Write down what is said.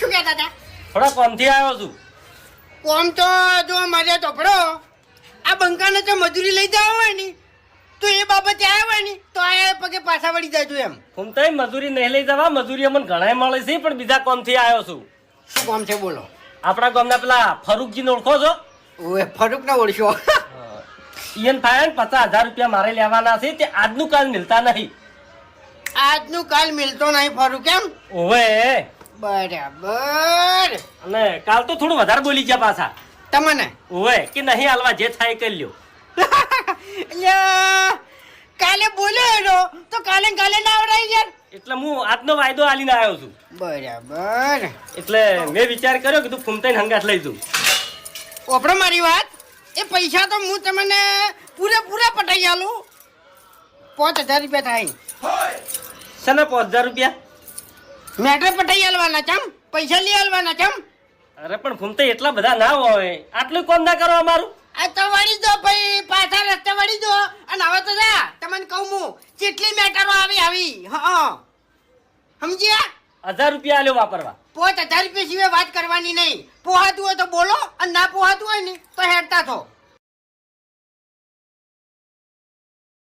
શું કહેતા હતા? થોડા કોમથી આવ્યો છું. કોમ તો જો મારે તોફડો આ બંકાને તો મજૂરી લઈ જવા હોય ને તો એ બાબતે આવ્યા હોય ને તો આ પગે પાછા વળી જાય તું એમ. ફૂમતાઈ મજૂરી નહીં લઈ જવા, મજૂરી અમને ઘણાય મળે છે, પણ બીજા કોમથી આવ્યો છું. શું કામ છે બોલો? આપણા ગામના પેલા ફરૂકજીને ઓળખો છો? ઓએ ફરૂક ના ઓળશો. ઈયન ફાયન 50,000 રૂપિયા મારે લેવાના છે, તે આજનું કાલ મિલતા નહીં. આજનું કાલ મિલતો નહીં ફરૂક એમ? ઓવે. બરાબર. અને કાલ તો થોડું વધારે બોલી ગયા પાછા તમને ઓવે કે નહીં હાલવા, જે થાય કરી લ્યો. અલ્યા, કાલે બોલ્યો તો કાલે કાલે ના આવડાય યાર. એટલે હું આજનો વાયદો આલીને આવ્યો છું. બરાબર. એટલે મેં વિચાર કર્યો કે તું ફૂમતાઈને હંગાથ લઈ જઉં. ઓપડો મારી વાત, એ પૈસા તો હું તમને પૂરેપૂરા પટાઈ આલું. 5,000 રૂપિયા થાય. શેના 5,000 રૂપિયા? મેટર પટાઈ આલવાના ચમ, પૈસા લઈ આલવાના ચમ. અરે પણ ફૂમતાઈ એટલા બધા ના હોય, આટલું કોમ ના કરો અમારું. આ તો વળી દો ભાઈ, પાછા રસ્તે વળી દો. અને હવે તો જા તમને કહું હું કેટલી મેટરો આવી. હા સમજ્યા? 1,000 રૂપિયા આલ્યો વાપરવા. 5,000 રૂપિયા સિવાય વાત કરવાની નહીં. પોહાતું હોય તો બોલો અને ના પોહાતું હોય ને તો હેડતા થો.